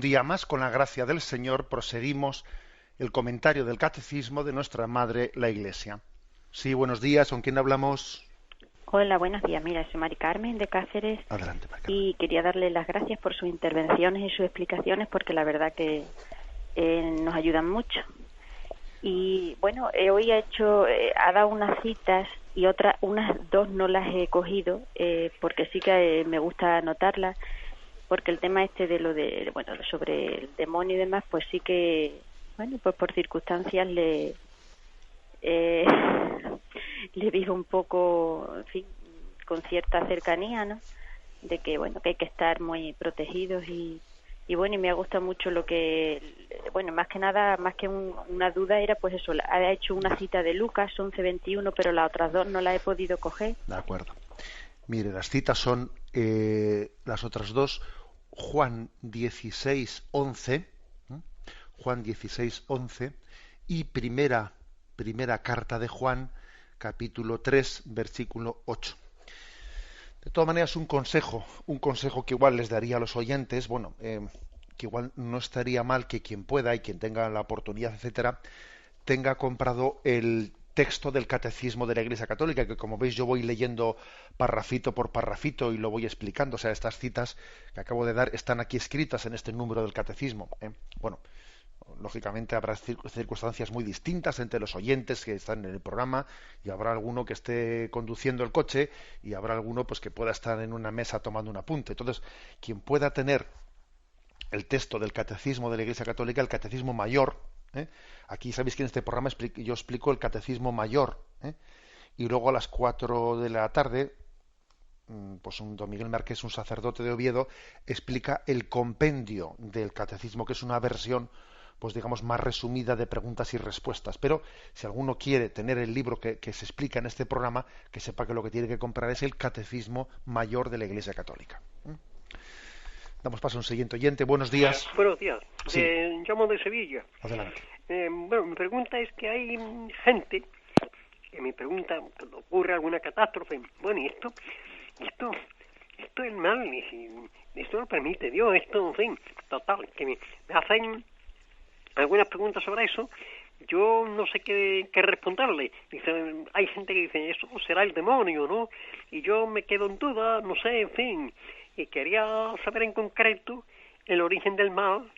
día más, con la gracia del Señor, proseguimos el comentario del Catecismo de nuestra Madre, la Iglesia. Sí, buenos días, ¿con quién hablamos? Hola, buenos días. Mira, soy Mari Carmen de Cáceres. Adelante, Mari Carmen. Y quería darle las gracias por sus intervenciones y sus explicaciones, porque la verdad que nos ayudan mucho. Y bueno, hoy ha dado unas citas y unas dos no las he cogido, porque sí que me gusta anotarlas, porque el tema sobre el demonio y demás, pues sí que, bueno, pues por circunstancias le digo un poco, en fin, con cierta cercanía, ¿no? De que, bueno, que hay que estar muy protegidos y bueno, y me ha gustado mucho lo que, bueno, más que nada, más que una duda era pues eso, ha hecho una cita de Lucas 11:21, pero las otras dos no las he podido coger. De acuerdo. Mire, las citas son las otras dos, Juan 16:11, Juan 16:11 y primera carta de Juan, capítulo 3, versículo 8. De todas maneras, un consejo que igual les daría a los oyentes, bueno, que igual no estaría mal que quien pueda y quien tenga la oportunidad, etcétera, tenga comprado el texto del Catecismo de la Iglesia Católica, que como veis yo voy leyendo parrafito por parrafito y lo voy explicando. O sea, estas citas que acabo de dar están aquí escritas en este número del Catecismo. Bueno, lógicamente habrá circunstancias muy distintas entre los oyentes que están en el programa, y habrá alguno que esté conduciendo el coche y habrá alguno pues que pueda estar en una mesa tomando un apunte. Entonces, quien pueda tener el texto del Catecismo de la Iglesia Católica, el Catecismo Mayor, aquí sabéis que en este programa yo explico el Catecismo Mayor, y luego a las 4 de la tarde, pues don Miguel Márquez, un sacerdote de Oviedo, explica el compendio del Catecismo, que es una versión, pues digamos, más resumida de preguntas y respuestas. Pero si alguno quiere tener el libro que se explica en este programa, que sepa que lo que tiene que comprar es el Catecismo Mayor de la Iglesia Católica. Damos paso a un siguiente oyente. Buenos días. Buenos días. Sí. Llamo de Sevilla. Adelante. Bueno, mi pregunta es que hay gente que me pregunta cuando ocurre alguna catástrofe. Bueno, y esto es mal, y si esto lo permite Dios, esto, en fin, total, que me hacen algunas preguntas sobre eso. Yo no sé qué responderle. Dice, hay gente que dice, eso será el demonio, ¿no? Y yo me quedo en duda, no sé, en fin. Y quería saber en concreto el origen del mal,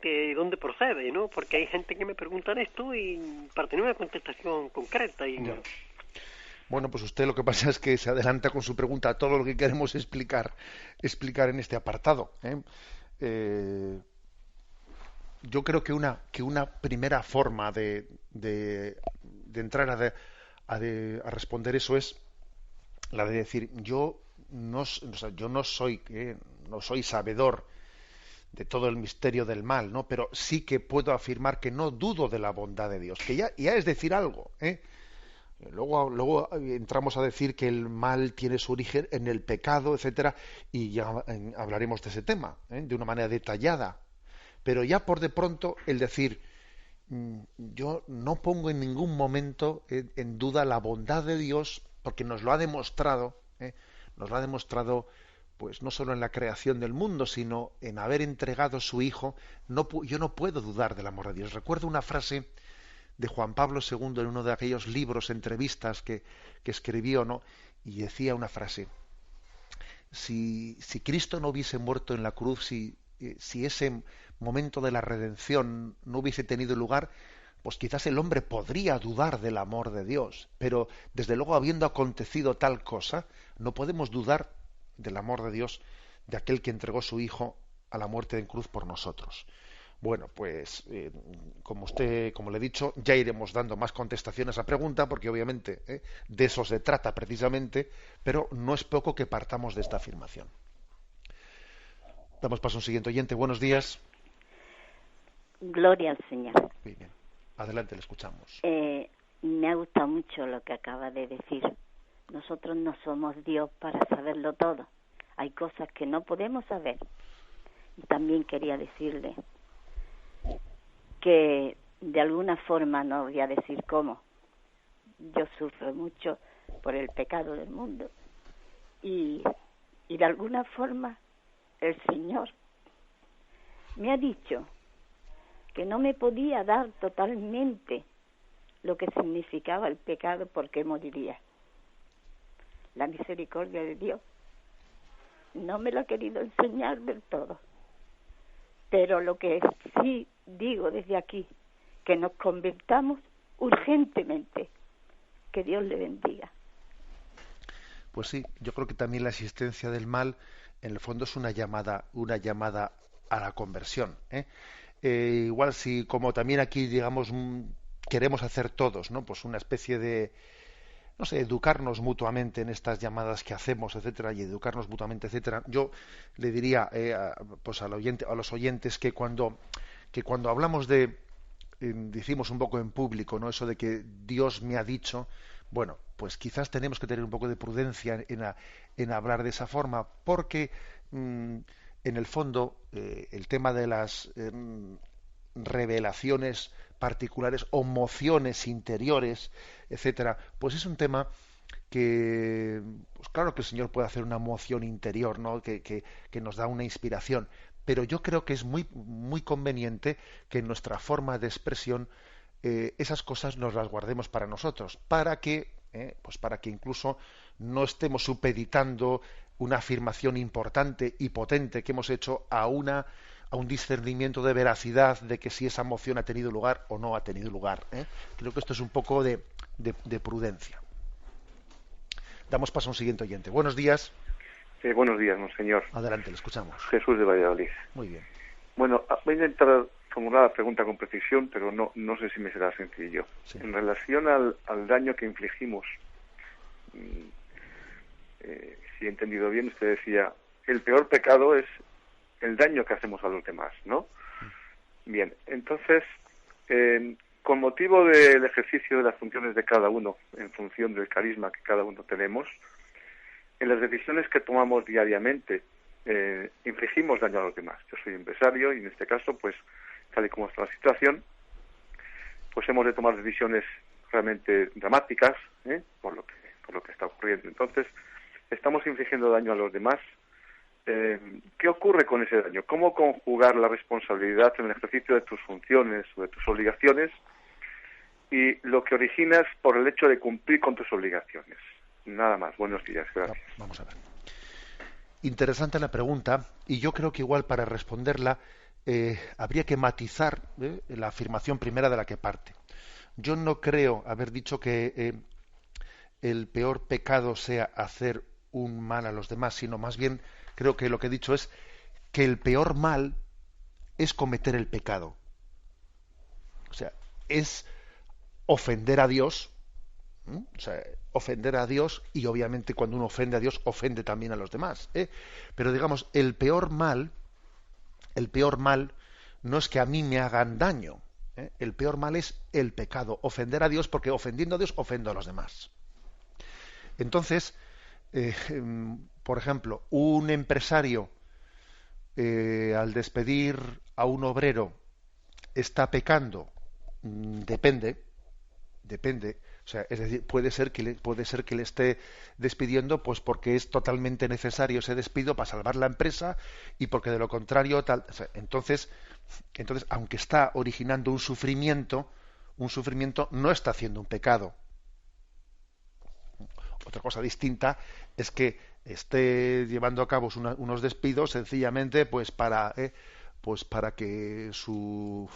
de dónde procede, ¿no? Porque hay gente que me pregunta esto y para tener una contestación concreta. Ya. Bueno, pues usted lo que pasa es que se adelanta con su pregunta a todo lo que queremos explicar en este apartado. Yo creo que una primera forma de entrar a responder eso es la de decir, yo no soy sabedor de todo el misterio del mal, ¿no? Pero sí que puedo afirmar que no dudo de la bondad de Dios, que ya es decir algo, Luego entramos a decir que el mal tiene su origen en el pecado, etcétera, y ya hablaremos de ese tema, de una manera detallada. Pero ya por de pronto el decir, yo no pongo en ningún momento en duda la bondad de Dios, porque nos lo ha demostrado, pues no solo en la creación del mundo, sino en haber entregado su Hijo. Yo no puedo dudar del amor de Dios. Recuerdo una frase de Juan Pablo II en uno de aquellos libros, entrevistas que escribió, ¿no? Y decía una frase: si Cristo no hubiese muerto en la cruz, si ese momento de la redención no hubiese tenido lugar, pues quizás el hombre podría dudar del amor de Dios, pero desde luego, habiendo acontecido tal cosa, no podemos dudar del amor de Dios, de aquel que entregó su Hijo a la muerte en cruz por nosotros. Bueno, pues como le he dicho, ya iremos dando más contestaciones a esa pregunta, porque obviamente de eso se trata precisamente, pero no es poco que partamos de esta afirmación. Damos paso a un siguiente oyente. Buenos días. Gloria al Señor. Muy bien. Adelante, le escuchamos. Me ha gustado mucho lo que acaba de decir. Nosotros no somos Dios para saberlo todo. Hay cosas que no podemos saber. Y también quería decirle que de alguna forma, no voy a decir cómo, yo sufro mucho por el pecado del mundo y de alguna forma el Señor me ha dicho que no me podía dar totalmente lo que significaba el pecado porque moriría. La misericordia de Dios no me lo ha querido enseñar del todo. Pero lo que sí digo desde aquí, que nos convirtamos urgentemente. Que Dios le bendiga. Pues sí, yo creo que también la existencia del mal, en el fondo, es una llamada a la conversión, ¿eh? Igual si, como también aquí, digamos, queremos hacer todos, ¿no? Pues una especie de, no sé, educarnos mutuamente en estas llamadas que hacemos, etcétera, y educarnos mutuamente, etcétera. Yo le diría, pues al oyente, a los oyentes, que cuando hablamos de, decimos un poco en público, ¿no? Eso de que Dios me ha dicho, bueno, pues quizás tenemos que tener un poco de prudencia en hablar de esa forma, porque en el fondo el tema de las revelaciones particulares o mociones interiores, etcétera, pues es un tema que, pues claro que el Señor puede hacer una moción interior, ¿no? que nos da una inspiración, pero yo creo que es muy muy conveniente que en nuestra forma de expresión esas cosas nos las guardemos para nosotros, pues para que incluso no estemos supeditando una afirmación importante y potente que hemos hecho a un discernimiento de veracidad de que si esa moción ha tenido lugar o no ha tenido lugar, ¿eh? Creo que esto es un poco de prudencia. Damos paso a un siguiente oyente. Buenos días. Buenos días, monseñor. Adelante, le escuchamos. Jesús de Valladolid. Muy bien. Bueno, voy a intentar formular la pregunta con precisión, pero no sé si me será sencillo. Sí. En relación al daño que infligimos, si he entendido bien, usted decía, el peor pecado es el daño que hacemos a los demás, ¿no? Bien, entonces, con motivo del ejercicio de las funciones de cada uno, en función del carisma que cada uno tenemos, en las decisiones que tomamos diariamente, infligimos daño a los demás. Yo soy empresario y en este caso, pues, tal y como está la situación, pues hemos de tomar decisiones realmente dramáticas, por lo que está ocurriendo. Entonces, estamos infligiendo daño a los demás. ¿Qué ocurre con ese daño? ¿Cómo conjugar la responsabilidad en el ejercicio de tus funciones o de tus obligaciones y lo que originas por el hecho de cumplir con tus obligaciones? Nada más. Buenos días. Gracias. Vamos a ver. Interesante la pregunta, y yo creo que igual para responderla habría que matizar la afirmación primera de la que parte. Yo no creo haber dicho que el peor pecado sea hacer un mal a los demás, sino más bien creo que lo que he dicho es que el peor mal es cometer el pecado. O sea, es ofender a Dios, o sea, ofender a Dios, y obviamente cuando uno ofende a Dios, ofende también a los demás, Pero digamos, el peor mal no es que a mí me hagan daño, el peor mal es el pecado, ofender a Dios, porque ofendiendo a Dios ofendo a los demás. Entonces, por ejemplo, un empresario al despedir a un obrero está pecando, depende, o sea, es decir, puede ser que le esté despidiendo pues porque es totalmente necesario ese despido para salvar la empresa y porque de lo contrario tal, o sea, entonces aunque está originando un sufrimiento no está haciendo un pecado. Otra cosa distinta es que esté llevando a cabo unos despidos sencillamente pues para que su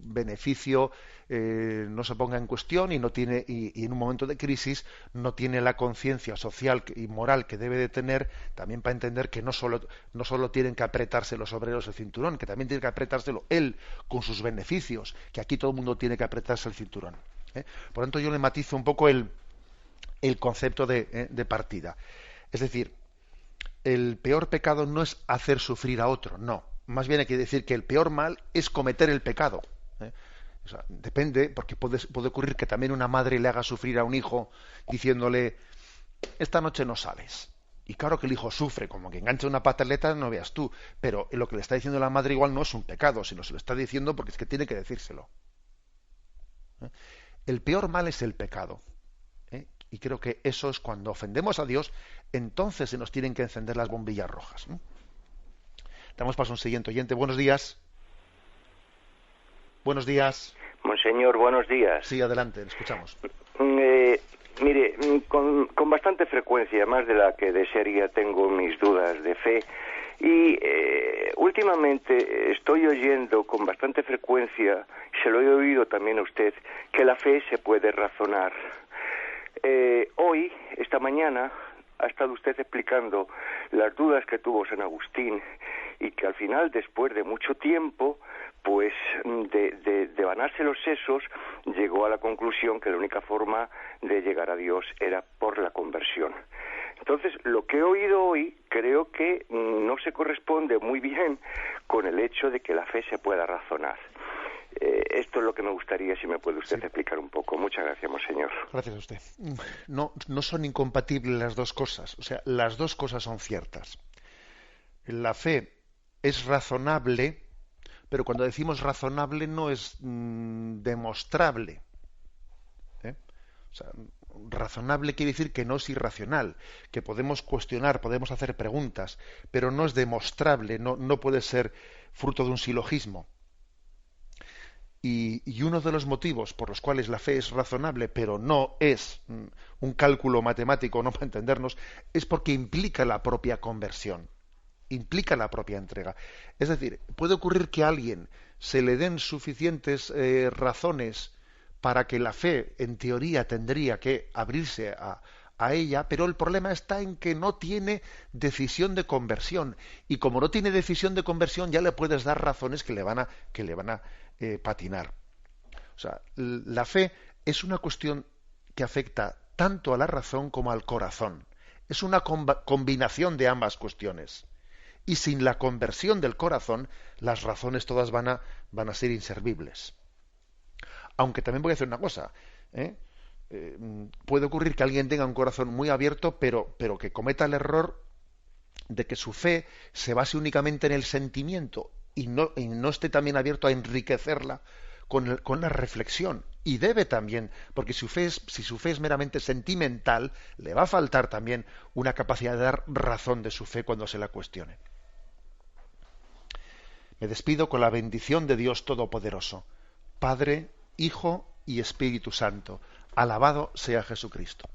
beneficio no se ponga en cuestión y no tiene y en un momento de crisis no tiene la conciencia social y moral que debe de tener, también para entender que no solo tienen que apretarse los obreros el cinturón, que también tiene que apretárselo él con sus beneficios, que aquí todo el mundo tiene que apretarse el cinturón. Por lo tanto, yo le matizo un poco el concepto de partida. Es decir, el peor pecado no es hacer sufrir a otro, no. Más bien hay que decir que el peor mal es cometer el pecado. O sea, depende, porque puede ocurrir que también una madre le haga sufrir a un hijo diciéndole, esta noche no sales. Y claro que el hijo sufre, como que engancha una pataleta, no veas tú. Pero lo que le está diciendo la madre igual no es un pecado, sino se lo está diciendo porque es que tiene que decírselo. El peor mal es el pecado. Y creo que eso es cuando ofendemos a Dios, entonces se nos tienen que encender las bombillas rojas. Damos paso a un siguiente oyente. Buenos días. Buenos días. Monseñor, buenos días. Sí, adelante, le escuchamos. Mire, con bastante frecuencia, más de la que desearía, tengo mis dudas de fe. Y últimamente estoy oyendo con bastante frecuencia, se lo he oído también a usted, que la fe se puede razonar. Hoy, esta mañana, ha estado usted explicando las dudas que tuvo San Agustín y que al final, después de mucho tiempo, pues de devanarse los sesos, llegó a la conclusión que la única forma de llegar a Dios era por la conversión. Entonces, lo que he oído hoy creo que no se corresponde muy bien con el hecho de que la fe se pueda razonar. Esto es lo que me gustaría, si me puede usted explicar un poco. Muchas gracias, monseñor. Gracias a usted. No son incompatibles las dos cosas. O sea, las dos cosas son ciertas. La fe es razonable, pero cuando decimos razonable no es demostrable. O sea, razonable quiere decir que no es irracional, que podemos cuestionar, podemos hacer preguntas, pero no es demostrable, no puede ser fruto de un silogismo. Y uno de los motivos por los cuales la fe es razonable, pero no es un cálculo matemático, no para entendernos, es porque implica la propia conversión, implica la propia entrega. Es decir, puede ocurrir que a alguien se le den suficientes razones para que la fe, en teoría, tendría que abrirse a ella, pero el problema está en que no tiene decisión de conversión. Y como no tiene decisión de conversión, ya le puedes dar razones que le van a patinar. O sea, la fe es una cuestión que afecta tanto a la razón como al corazón. Es una combinación de ambas cuestiones. Y sin la conversión del corazón, las razones todas van a ser inservibles. Aunque también voy a hacer una cosa, puede ocurrir que alguien tenga un corazón muy abierto, pero que cometa el error de que su fe se base únicamente en el sentimiento y no esté también abierto a enriquecerla con la reflexión. Y debe también, porque si su fe es meramente sentimental, le va a faltar también una capacidad de dar razón de su fe cuando se la cuestione. Me despido con la bendición de Dios Todopoderoso, Padre, Hijo y Espíritu Santo. Alabado sea Jesucristo.